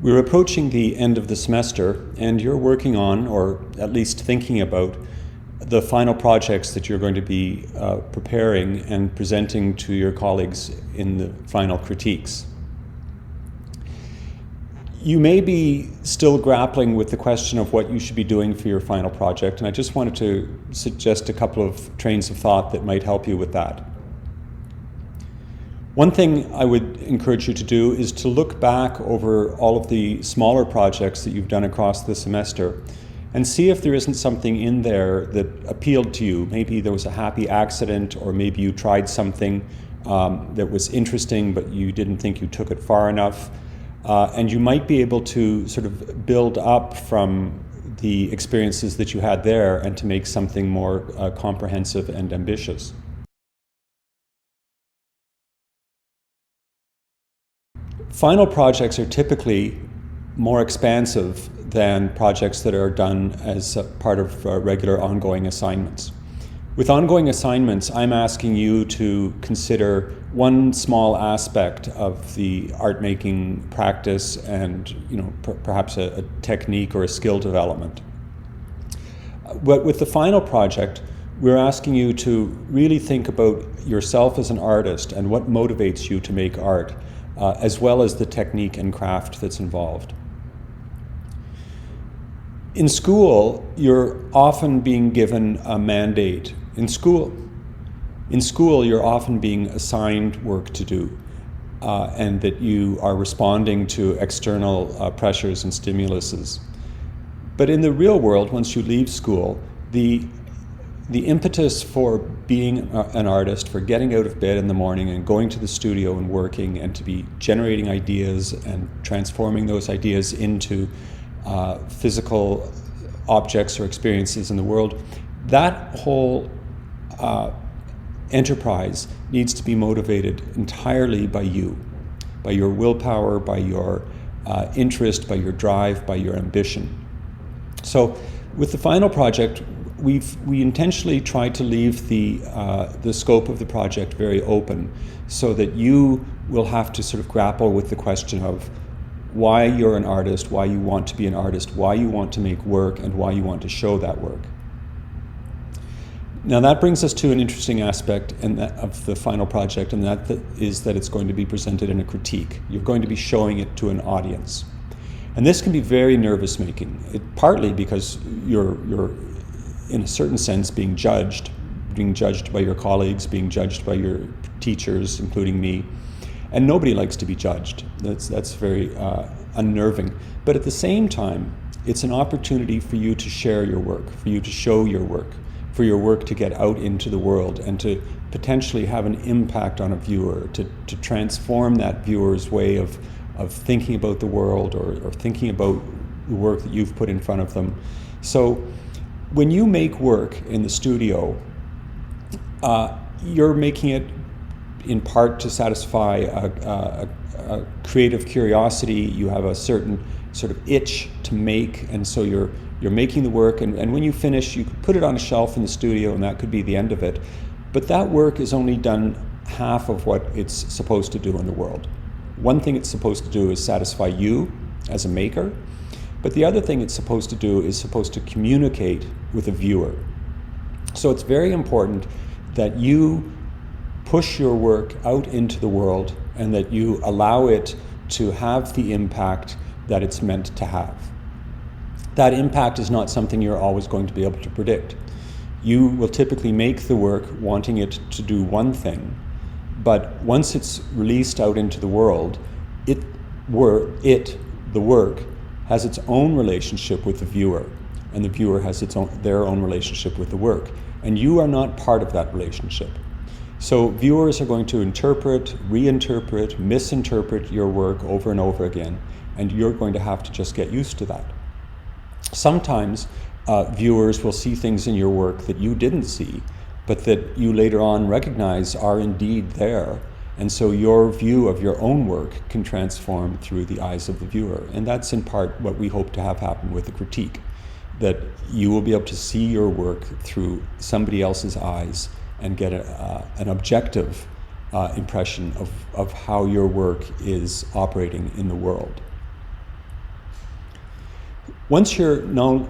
We're approaching the end of the semester, and you're working on, or at least thinking about, the final projects that you're going to be preparing and presenting to your colleagues in the final critiques. You may be still grappling with the question of what you should be doing for your final project, and I just wanted to suggest a couple of trains of thought that might help you with that. One thing I would encourage you to do is to look back over all of the smaller projects that you've done across the semester and see if there isn't something in there that appealed to you. Maybe there was a happy accident, or maybe you tried something that was interesting but you didn't think you took it far enough. And you might be able to sort of build up from the experiences that you had there and to make something more comprehensive and ambitious. Final projects are typically more expansive than projects that are done as a part of regular ongoing assignments. With ongoing assignments, I'm asking you to consider one small aspect of the art making practice and perhaps a technique or a skill development. But with the final project, we're asking you to really think about yourself as an artist and what motivates you to make art, as well as the technique and craft that's involved. In school, you're often being given a mandate. In school, you're often being assigned work to do, and that you are responding to external pressures and stimuluses. But in the real world, once you leave school, the impetus for being an artist, for getting out of bed in the morning and going to the studio and working and to be generating ideas and transforming those ideas into physical objects or experiences in the world, that whole enterprise needs to be motivated entirely by you, by your willpower, by your interest, by your drive, by your ambition. So with the final project, we intentionally tried to leave the scope of the project very open so that you will have to sort of grapple with the question of why you're an artist, why you want to be an artist, why you want to make work, and why you want to show that work. Now that brings us to an interesting aspect of the final project, and that is that it's going to be presented in a critique. You're going to be showing it to an audience. And this can be very nervous-making, partly because you're in a certain sense being judged by your colleagues, being judged by your teachers, including me. And nobody likes to be judged. That's very unnerving. But at the same time, it's an opportunity for you to share your work, for you to show your work, for your work to get out into the world and to potentially have an impact on a viewer, to transform that viewer's way of thinking about the world or thinking about the work that you've put in front of them. So when you make work in the studio, you're making it in part to satisfy a creative curiosity. You have a certain sort of itch to make, and so you're making the work, and when you finish, you could put it on a shelf in the studio, and that could be the end of it. But that work is only done half of what it's supposed to do in the world. One thing it's supposed to do is satisfy you as a maker, but the other thing it's supposed to do is supposed to communicate with a viewer. So it's very important that you push your work out into the world and that you allow it to have the impact that it's meant to have. That impact is not something you're always going to be able to predict. You will typically make the work wanting it to do one thing, but once it's released out into the world, the work, has its own relationship with the viewer, and the viewer has their own relationship with the work, and you are not part of that relationship. So viewers are going to interpret, reinterpret, misinterpret your work over and over again, and you're going to have to just get used to that. Sometimes viewers will see things in your work that you didn't see, but that you later on recognize are indeed there. And so your view of your own work can transform through the eyes of the viewer. And that's in part what we hope to have happen with the critique, that you will be able to see your work through somebody else's eyes and get an objective impression of how your work is operating in the world. Once you're no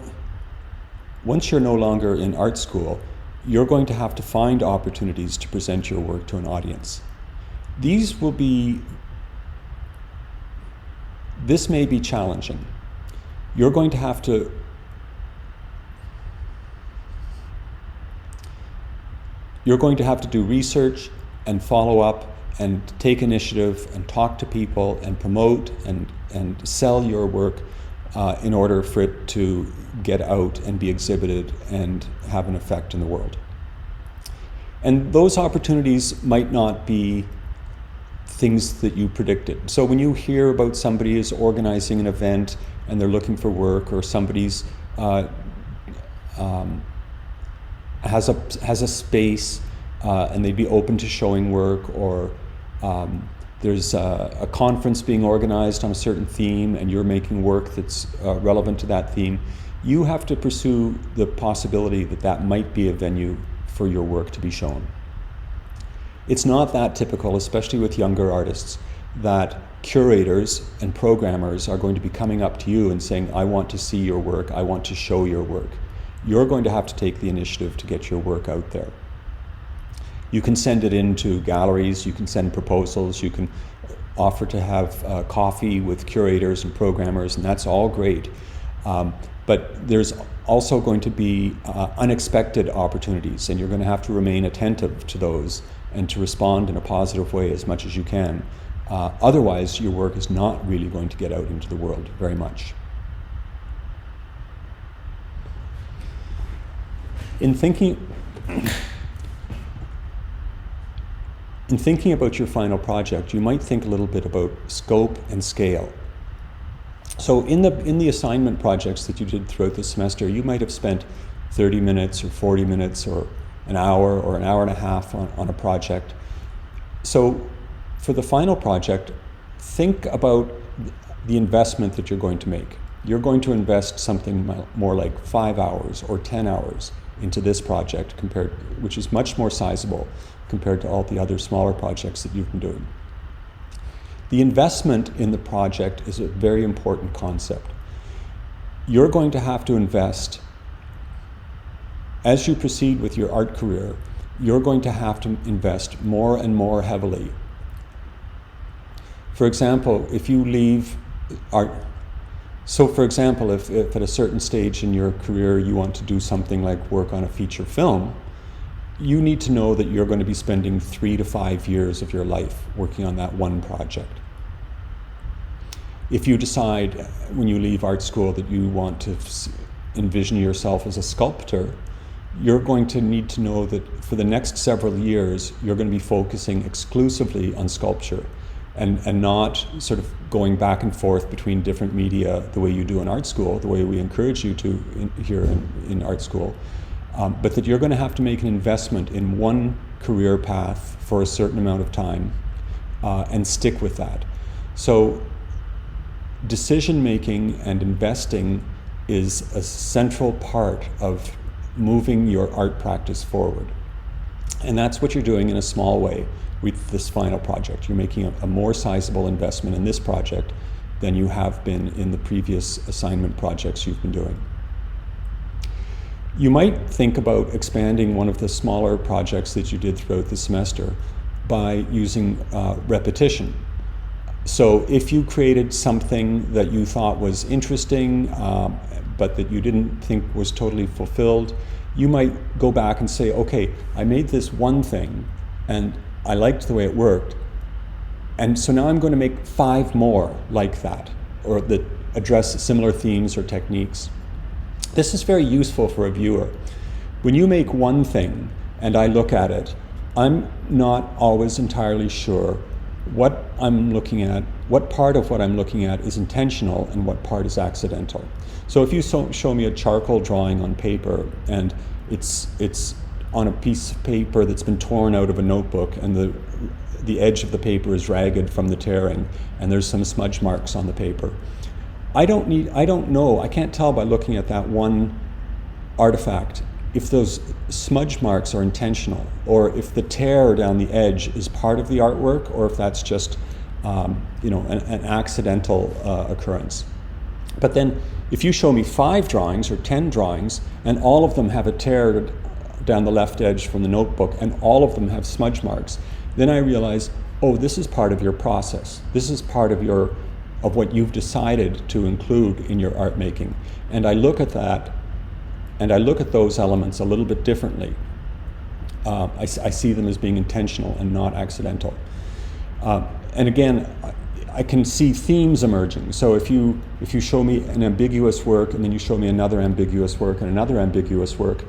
longer in art school, you're going to have to find opportunities to present your work to an audience. This may be challenging. You're going to have to do research and follow up and take initiative and talk to people and promote and sell your work in order for it to get out and be exhibited and have an effect in the world. And those opportunities might not be things that you predicted. So when you hear about somebody is organizing an event and they're looking for work, or somebody's has a space and they'd be open to showing work, or there's a conference being organized on a certain theme and you're making work that's relevant to that theme, you have to pursue the possibility that that might be a venue for your work to be shown. It's not that typical, especially with younger artists, that curators and programmers are going to be coming up to you and saying, I want to see your work, I want to show your work. You're going to have to take the initiative to get your work out there. You can send it in to galleries, you can send proposals, you can offer to have coffee with curators and programmers, and that's all great. But there's also going to be unexpected opportunities, and you're going to have to remain attentive to those and to respond in a positive way as much as you can. Otherwise, your work is not really going to get out into the world very much. In thinking about your final project, you might think a little bit about scope and scale. So in the assignment projects that you did throughout the semester, you might have spent 30 minutes or 40 minutes or an hour and a half on a project. So for the final project, think about the investment that you're going to make. You're going to invest something more like 5 hours or 10 hours into this project, which is much more sizable compared to all the other smaller projects that you've been doing. The investment in the project is a very important concept. You're going to have to invest, as you proceed with your art career, you're going to have to invest more and more heavily. For example, if you leave art, for example, if at a certain stage in your career you want to do something like work on a feature film, you need to know that you're going to be spending 3 to 5 years of your life working on that one project. If you decide when you leave art school that you want to envision yourself as a sculptor, you're going to need to know that for the next several years you're going to be focusing exclusively on sculpture and not sort of going back and forth between different media the way you do in art school, the way we encourage you to here in art school. But that you're going to have to make an investment in one career path for a certain amount of time and stick with that. So decision making and investing is a central part of moving your art practice forward. And that's what you're doing in a small way with this final project. You're making a more sizable investment in this project than you have been in the previous assignment projects you've been doing. You might think about expanding one of the smaller projects that you did throughout the semester by using repetition. So if you created something that you thought was interesting, but that you didn't think was totally fulfilled, you might go back and say, okay, I made this one thing and I liked the way it worked, and so now I'm going to make 5 more like that, or that address similar themes or techniques. This is very useful for a viewer. When you make one thing and I look at it, I'm not always entirely sure what I'm looking at, what part of what I'm looking at is intentional and what part is accidental. So if you show me a charcoal drawing on paper and it's on a piece of paper that's been torn out of a notebook and the edge of the paper is ragged from the tearing and there's some smudge marks on the paper, I don't know, I can't tell by looking at that one artifact if those smudge marks are intentional, or if the tear down the edge is part of the artwork, or if that's just an accidental occurrence. But then if you show me 5 drawings or 10 drawings and all of them have a tear down the left edge from the notebook and all of them have smudge marks, then I realize, oh, this is part of your process. This is part of what you've decided to include in your art making. And I look at that, and I look at those elements a little bit differently. I see them as being intentional and not accidental. And again, I can see themes emerging. So if you show me an ambiguous work and then you show me another ambiguous work and another ambiguous work,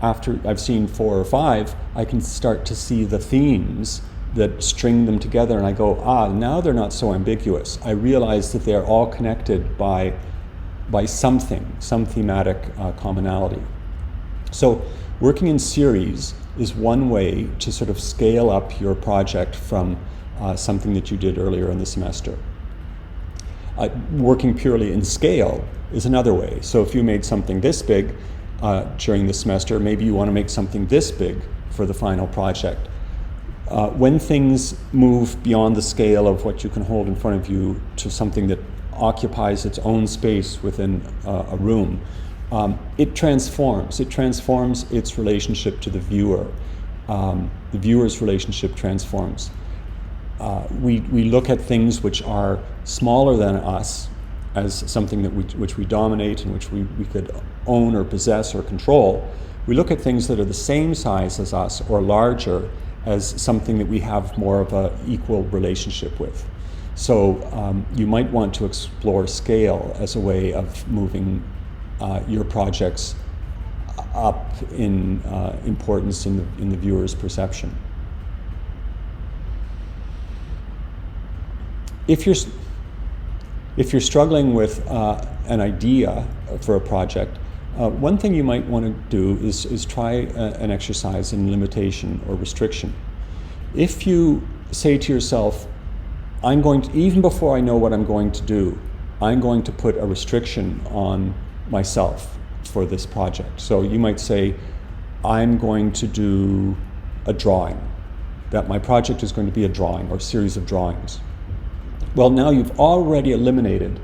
after I've seen 4 or 5, I can start to see the themes that string them together, and I go, now they're not so ambiguous. I realize that they're all connected by something, some thematic commonality. So working in series is one way to sort of scale up your project from something that you did earlier in the semester. Working purely in scale is another way. So if you made something this big during the semester, maybe you want to make something this big for the final project. When things move beyond the scale of what you can hold in front of you to something that occupies its own space within a room, it transforms. It transforms its relationship to the viewer. The viewer's relationship transforms. We look at things which are smaller than us as something that which we dominate and which we could own or possess or control. We look at things that are the same size as us or larger as something that we have more of an equal relationship with. So you might want to explore scale as a way of moving your projects up in importance in the viewer's perception. If you're struggling with an idea for a project, one thing you might want to do is try an exercise in limitation or restriction. If you say to yourself, I'm going to, even before I know what I'm going to do, I'm going to put a restriction on myself for this project. So you might say, I'm going to do a drawing, that my project is going to be a drawing or a series of drawings. Well, now you've already eliminated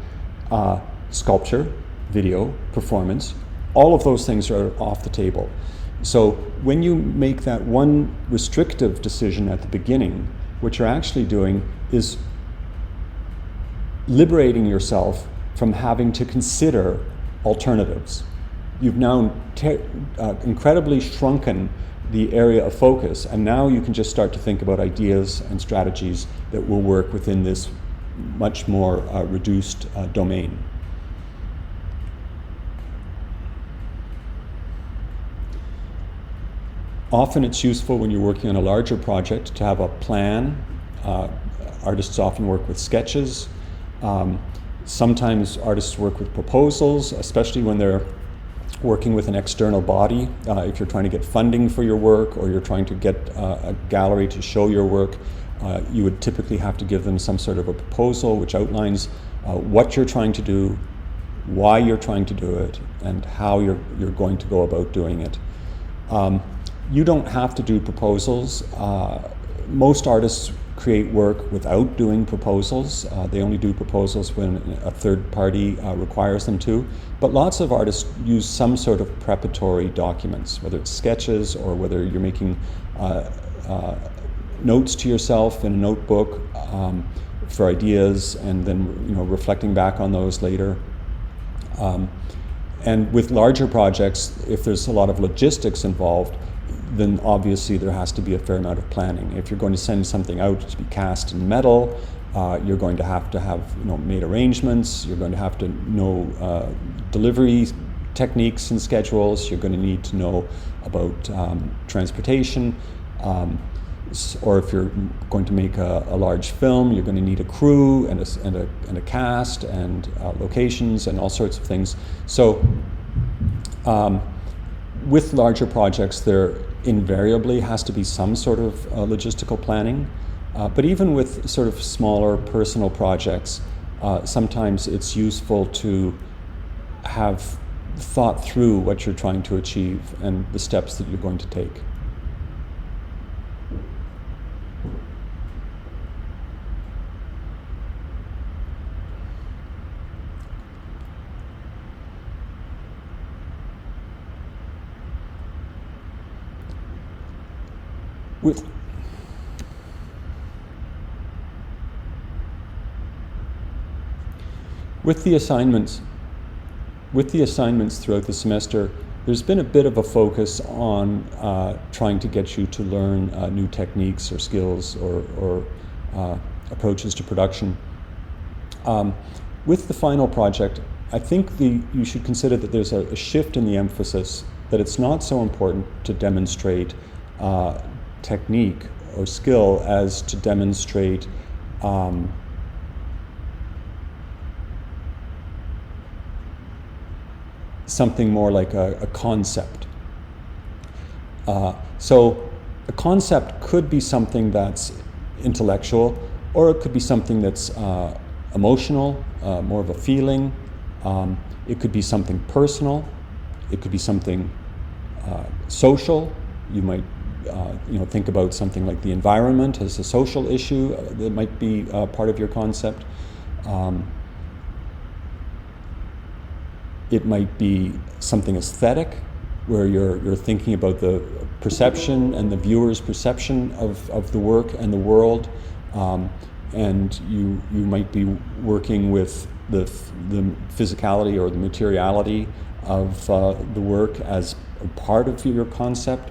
sculpture, video, performance. All of those things are off the table. So when you make that one restrictive decision at the beginning, what you're actually doing is liberating yourself from having to consider alternatives. You've now incredibly shrunken the area of focus, and now you can just start to think about ideas and strategies that will work within this much more reduced domain. Often it's useful when you're working on a larger project to have a plan. Artists often work with sketches. Sometimes artists work with proposals, especially when they're working with an external body. If you're trying to get funding for your work or you're trying to get a gallery to show your work, you would typically have to give them some sort of a proposal which outlines what you're trying to do, why you're trying to do it, and how you're going to go about doing it. You don't have to do proposals. Most artists create work without doing proposals. They only do proposals when a third party requires them to. But lots of artists use some sort of preparatory documents, whether it's sketches or whether you're making notes to yourself in a notebook for ideas, and then reflecting back on those later. And with larger projects, if there's a lot of logistics involved, then obviously there has to be a fair amount of planning. If you're going to send something out to be cast in metal, you're going to have made arrangements. You're going to have to know delivery techniques and schedules. You're going to need to know about transportation. Or if you're going to make a large film, you're going to need a crew and a cast and locations and all sorts of things. So with larger projects, there invariably has to be some sort of logistical planning. But even with sort of smaller personal projects, sometimes it's useful to have thought through what you're trying to achieve and the steps that you're going to take. With the assignments throughout the semester, there's been a bit of a focus on trying to get you to learn new techniques or skills or approaches to production. With the final project, I think you should consider that there's a shift in the emphasis, that it's not so important to demonstrate technique or skill as to demonstrate something more like a concept. So a concept could be something that's intellectual, or it could be something that's emotional, more of a feeling. It could be something personal. It could be something social. You might think about something like the environment as a social issue that might be part of your concept. It might be something aesthetic, where you're thinking about the perception and the viewer's perception of the work and the world, and you might be working with the physicality or the materiality of the work as a part of your concept,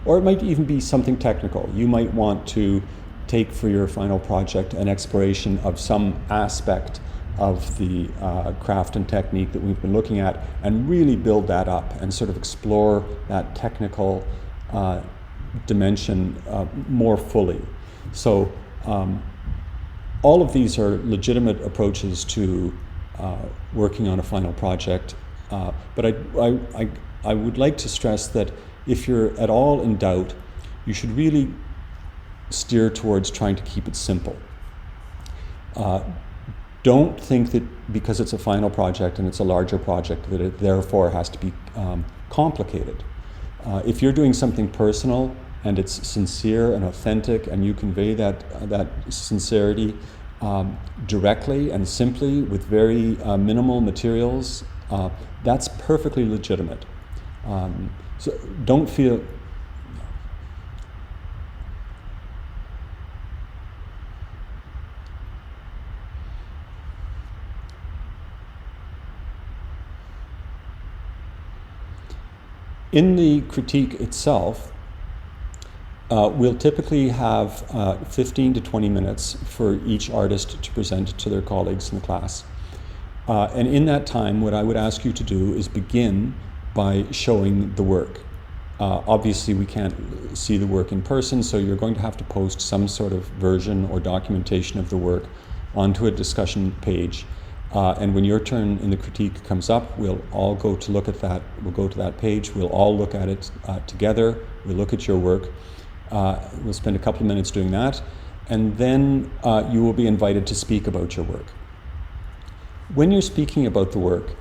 or it might even be something technical. You might want to take for your final project an exploration of some aspect of the craft and technique that we've been looking at, and really build that up and sort of explore that technical dimension more fully. So all of these are legitimate approaches to working on a final project, but I would like to stress that if you're at all in doubt, you should really steer towards trying to keep it simple. Don't think that because it's a final project and it's a larger project that it therefore has to be complicated. If you're doing something personal and it's sincere and authentic, and you convey that sincerity directly and simply with very minimal materials, that's perfectly legitimate. So don't feel. In the critique itself, we'll typically have 15 to 20 minutes for each artist to present to their colleagues in the class. And in that time, what I would ask you to do is begin by showing the work. Obviously, we can't see the work in person, so you're going to have to post some sort of version or documentation of the work onto a discussion page. And when your turn in the critique comes up, we'll all go to look at that. We'll go to that page. We'll all look at it together. We'll look at your work. We'll spend a couple of minutes doing that. And then you will be invited to speak about your work. When you're speaking about the work,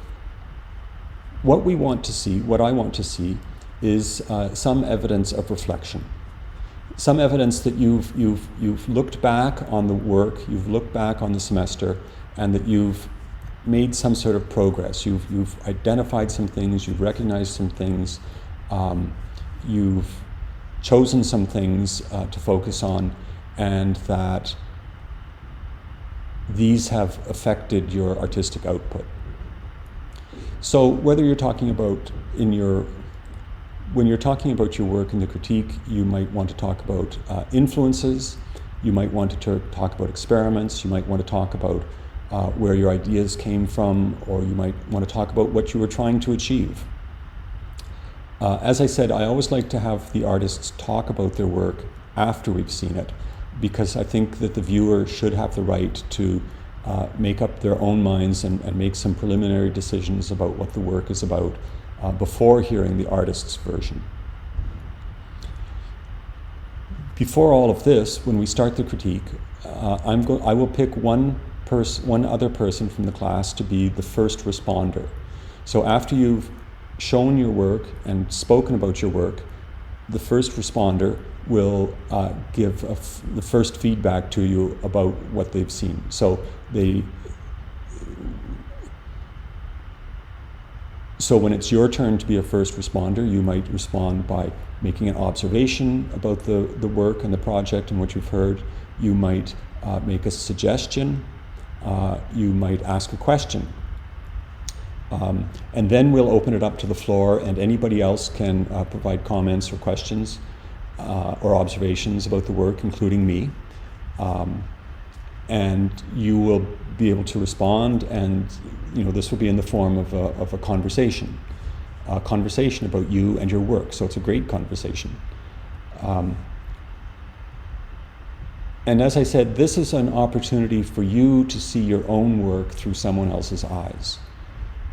what we want to see, what I want to see, is some evidence of reflection. Some evidence that you've looked back on the work, you've looked back on the semester, and that you've made some sort of progress. You've identified some things, you've recognized some things, you've chosen some things to focus on, and that these have affected your artistic output. So whether you're talking about when you're talking about your work in the critique, you might want to talk about influences, you might want to talk about experiments, you might want to talk about where your ideas came from, or you might want to talk about what you were trying to achieve. As I said, I always like to have the artists talk about their work after we've seen it, because I think that the viewer should have the right to make up their own minds and make some preliminary decisions about what the work is about before hearing the artist's version. Before all of this, when we start the critique, I will pick one other person from the class to be the first responder. So after you've shown your work and spoken about your work, the first responder will give the first feedback to you about what they've seen. So So when it's your turn to be a first responder, you might respond by making an observation about the work and the project and what you've heard. You might make a suggestion. You might ask a question. And then we'll open it up to the floor, and anybody else can provide comments or questions or observations about the work, including me. And you will be able to respond, and this will be in the form of a conversation about you and your work. So it's a great conversation. And as I said, this is an opportunity for you to see your own work through someone else's eyes,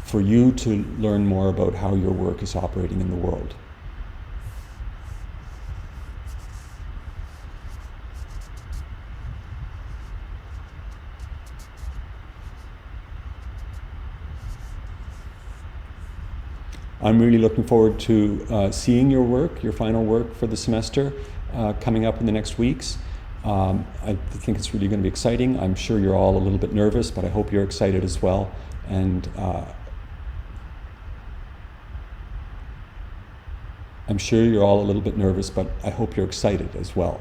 for you to learn more about how your work is operating in the world. I'm really looking forward to seeing your work, your final work for the semester, coming up in the next weeks. I think it's really going to be exciting. I'm sure you're all a little bit nervous, but I hope you're excited as well. And I'm sure you're all a little bit nervous, but I hope you're excited as well.